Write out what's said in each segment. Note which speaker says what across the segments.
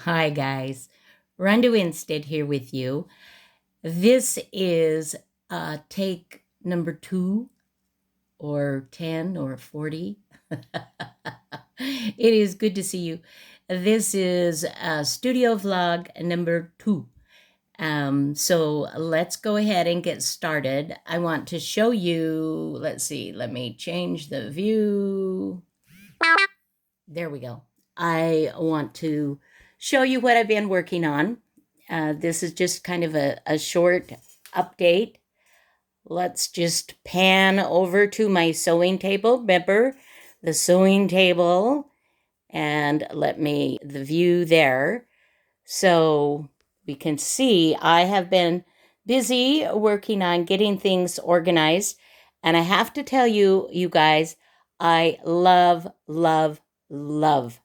Speaker 1: Hi, guys. Ronda Winstead here with you. This is take number 2 or 10 or 40. It is good to see you. This is studio vlog number 2. So let's go ahead and get started. I want to show you, let's see, let me change the view. There we go. I want to show you what I've been working on. This is just kind of a short update. Let's just pan over to my sewing table. Remember the sewing table, and the view there. So we can see I have been busy working on getting things organized. And I have to tell you, you guys, I love, love, love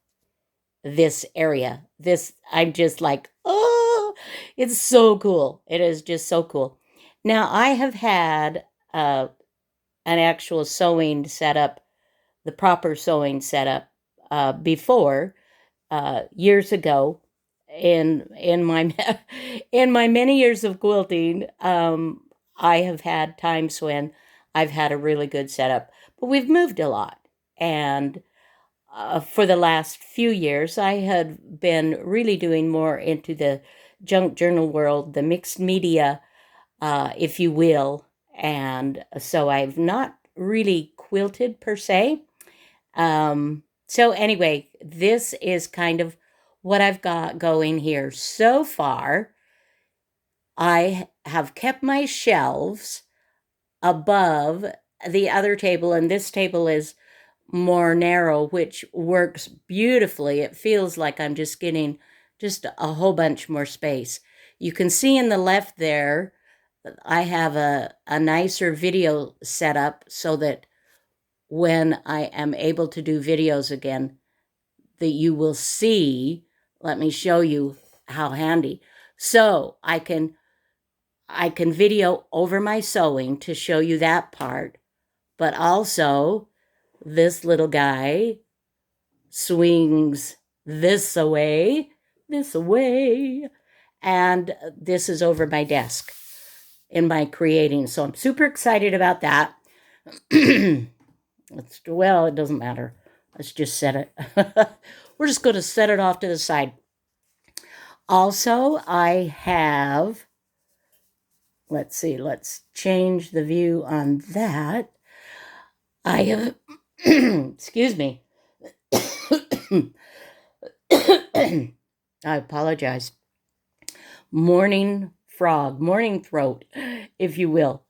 Speaker 1: this area. I'm just like, oh, it's so cool. It is just so cool. Now, I have had an actual sewing setup, the proper sewing setup, before, years ago. In my in my many years of quilting, I have had times when I've had a really good setup, but we've moved a lot, and for the last few years, I had been really doing more into the junk journal world, the mixed media, if you will. And so I've not really quilted per se. So, anyway, this is kind of what I've got going here so far. I have kept my shelves above the other table, and this table is more narrow, which works beautifully. It feels like I'm just getting just a whole bunch more space. You can see in the left there, I have a nicer video setup so that when I am able to do videos again, that you will see. Let me show you how handy. So I can video over my sewing to show you that part, but also this little guy swings this away, and this is over my desk in my creating. So I'm super excited about that. Well, it doesn't matter. Let's just set it. We're just going to set it off to the side. Also, I have, let's see, let's change the view on that. I have, excuse me. I apologize. Morning frog, morning throat, if you will.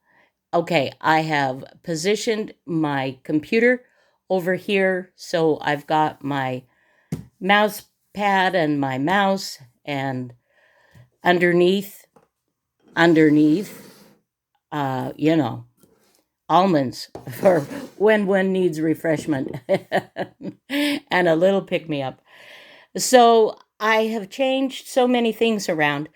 Speaker 1: Okay, I have positioned my computer over here, so I've got my mouse pad and my mouse, and underneath, you know, almonds for when one needs refreshment and a little pick me up. So I have changed so many things around.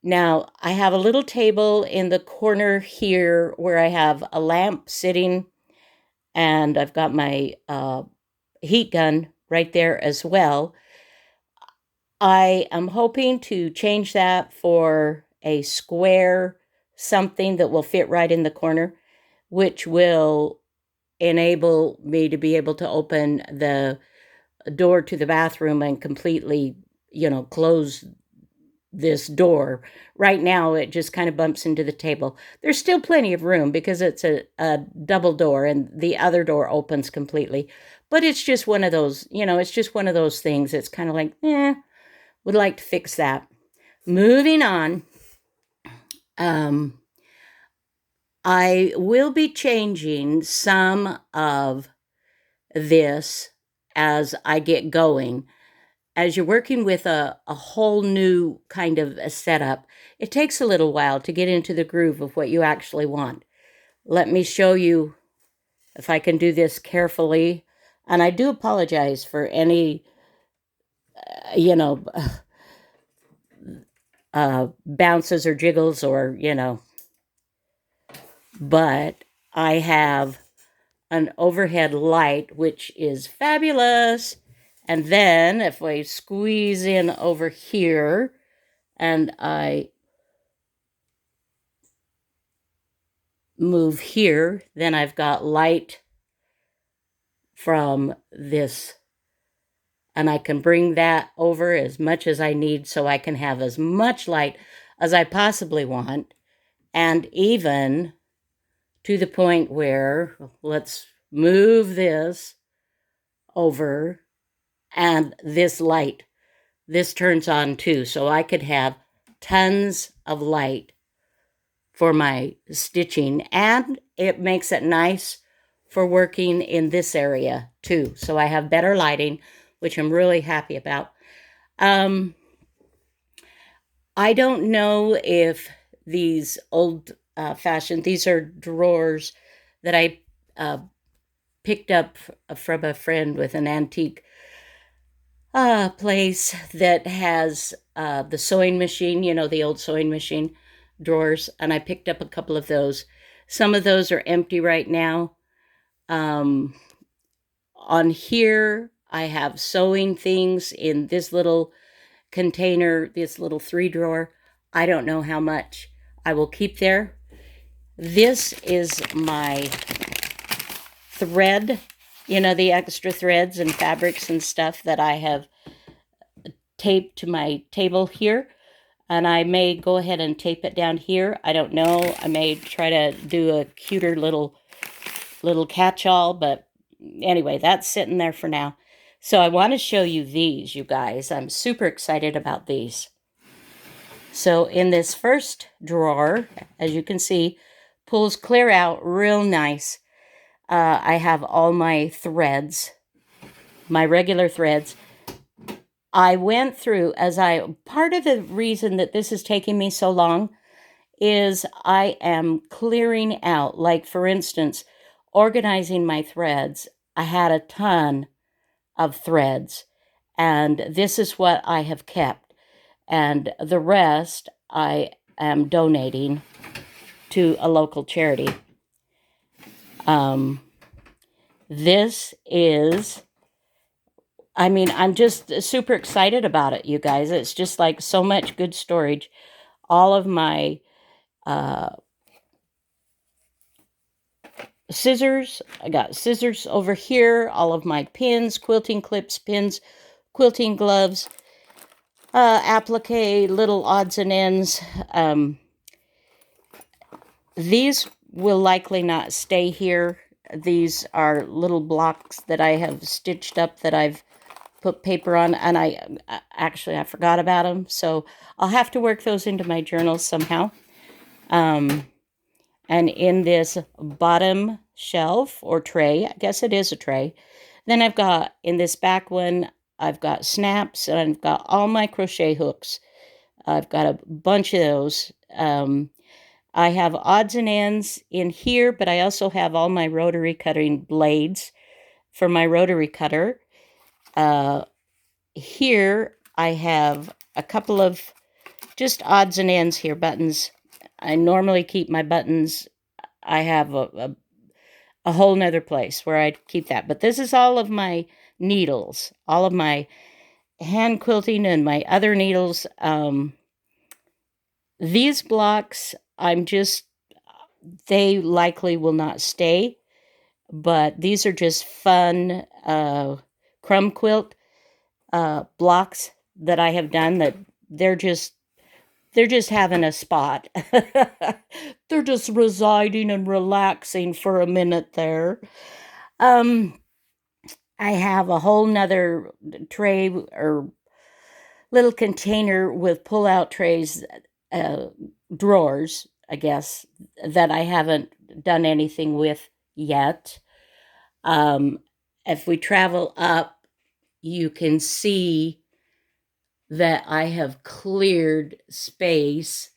Speaker 1: Now, I have a little table in the corner here where I have a lamp sitting, and I've got my heat gun right there as well. I am hoping to change that for a square something that will fit right in the corner, which will enable me to be able to open the door to the bathroom and completely, close this door. Right now, it just kind of bumps into the table. There's still plenty of room because it's a double door and the other door opens completely. But it's just one of those, it's just one of those things. It's kind of like, would like to fix that. Moving on, I will be changing some of this as I get going. As you're working with a whole new kind of a setup, it takes a little while to get into the groove of what you actually want. Let me show you if I can do this carefully. And I do apologize for any, bounces or jiggles or, but I have an overhead light, which is fabulous. And then if I squeeze in over here and I move here, then I've got light from this, and I can bring that over as much as I need so I can have as much light as I possibly want, and even to the point where, let's move this over, and this turns on too, so I could have tons of light for my stitching, and it makes it nice for working in this area too. So I have better lighting, which I'm really happy about. I don't know if these old fashioned, these are drawers that I picked up from a friend with an antique place that has the sewing machine, the old sewing machine drawers, and I picked up a couple of those. Some of those are empty right now. On here, I have sewing things in this little container, this little 3-drawer. I don't know how much I will keep there. This is my thread, the extra threads and fabrics and stuff that I have taped to my table here. And I may go ahead and tape it down here. I don't know. I may try to do a cuter little catch-all, but anyway, that's sitting there for now. So I want to show you these, you guys. I'm super excited about these. So in this first drawer, as you can see, pulls clear out real nice. I have all my threads, my regular threads. I went through, part of the reason that this is taking me so long is I am clearing out, like for instance, organizing my threads. I had a ton of threads, and this is what I have kept. And the rest I am donating to a local charity. This is, I'm just super excited about it, you guys. It's just like so much good storage. All of my scissors, I got scissors over here, all of my pins, quilting clips, pins, quilting gloves, applique, little odds and ends. These will likely not stay here. These are little blocks that I have stitched up that I've put paper on, and I forgot about them, so I'll have to work those into my journals somehow. And in this bottom shelf or tray, I guess it is a tray, then I've got, in this back one, I've got snaps, and I've got all my crochet hooks. I've got a bunch of those. I have odds and ends in here, but I also have all my rotary cutting blades for my rotary cutter. Here I have a couple of just odds and ends here, buttons. I normally keep my buttons. I have a whole nother place where I keep that. But this is all of my needles, all of my hand quilting and my other needles. These blocks, they likely will not stay, but these are just fun crumb quilt blocks that I have done that they're just having a spot. They're just residing and relaxing for a minute there. I have a whole nother tray or little container with pull-out trays, drawers, I guess, that I haven't done anything with yet. If we travel up, you can see that I have cleared space.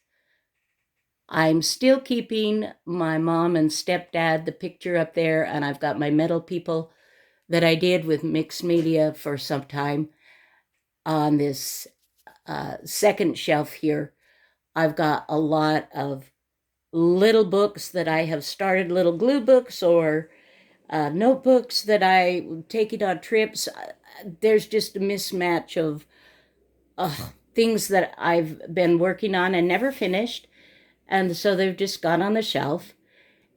Speaker 1: I'm still keeping my mom and stepdad, the picture up there, and I've got my metal people that I did with mixed media for some time on this second shelf here. I've got a lot of little books that I have started, little glue books or notebooks that I take it on trips. there's just a mismatch of things that I've been working on and never finished. And so they've just gone on the shelf.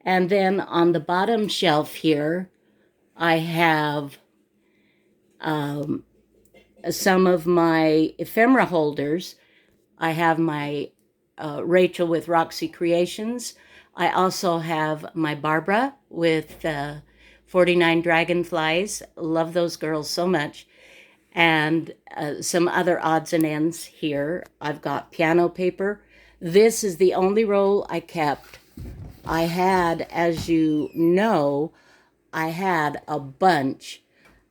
Speaker 1: And then on the bottom shelf here, I have some of my ephemera holders. I have my Rachel with Roxy Creations. I also have my Barbara with 49 Dragonflies. Love those girls so much. And some other odds and ends here. I've got piano paper. This is the only roll I kept. I had, as you know, I had a bunch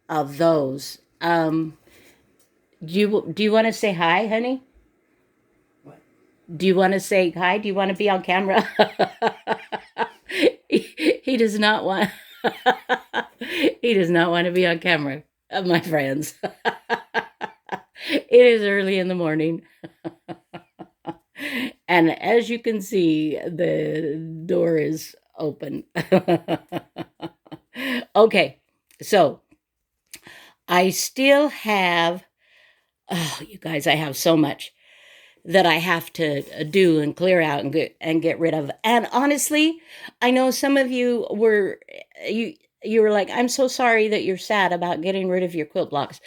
Speaker 1: of those. Do you want to say hi, honey? What? Do you want to say hi? Do you want to be on camera? he does not want. He does not want to be on camera, my friends. It is early in the morning. And as you can see, the door is open. Okay, so I still have, oh, you guys, I have so much that I have to do and clear out and get rid of. And honestly, I know some of you were, you were like, I'm so sorry that you're sad about getting rid of your quilt blocks.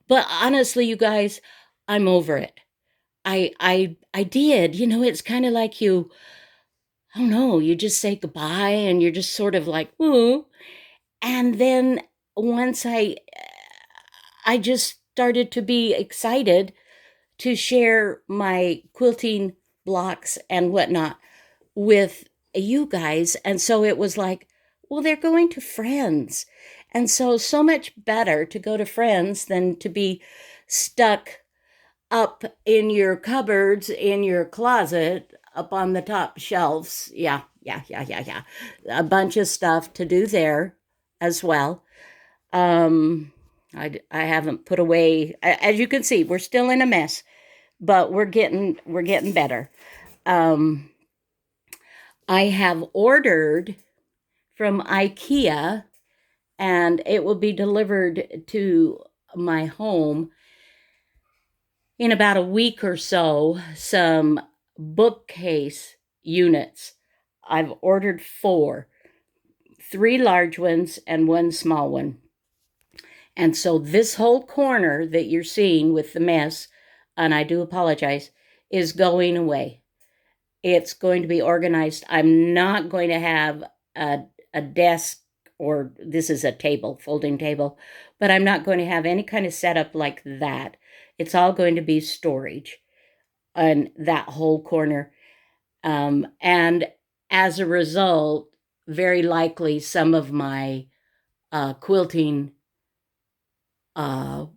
Speaker 1: But honestly, you guys, I'm over it. I did. You know, it's kind of like you, I don't know, you just say goodbye and you're just sort of like, ooh. And then once I just started to be excited to share my quilting blocks and whatnot with you guys. And so it was like, well, they're going to friends. And so much better to go to friends than to be stuck up in your cupboards, in your closet, up on the top shelves. Yeah. A bunch of stuff to do there as well. I haven't put away, as you can see, we're still in a mess, but we're getting better. I have ordered from IKEA, and it will be delivered to my home in about a week or so, some bookcase units. I've ordered 4, 3 large ones and 1 small one. And so this whole corner that you're seeing with the mess, and I do apologize, is going away. It's going to be organized. I'm not going to have a desk, or this is a table, folding table, but I'm not going to have any kind of setup like that. It's all going to be storage on that whole corner. And as a result, very likely some of my quilting little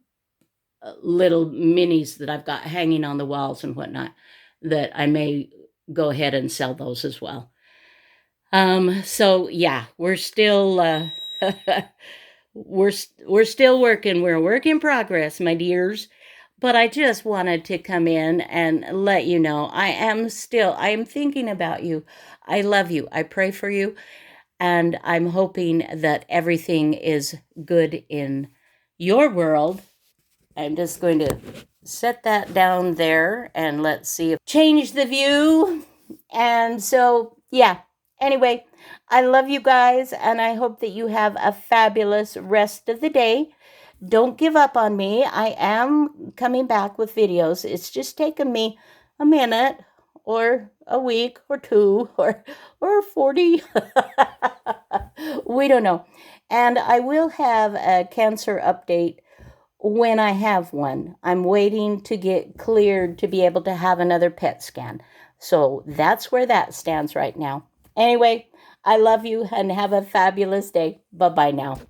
Speaker 1: minis that I've got hanging on the walls and whatnot, that I may go ahead and sell those as well. So yeah, we're still we're still working. We're a work in progress, my dears. But I just wanted to come in and let you know I am thinking about you. I love you. I pray for you. And I'm hoping that everything is good in your world. I'm just going to set that down there and let's see if change the view. And so, yeah. Anyway, I love you guys, and I hope that you have a fabulous rest of the day. Don't give up on me. I am coming back with videos. It's just taken me a minute or a week or 2 or 40. We don't know. And I will have a cancer update when I have one. I'm waiting to get cleared to be able to have another PET scan. So that's where that stands right now. Anyway, I love you and have a fabulous day. Bye-bye now.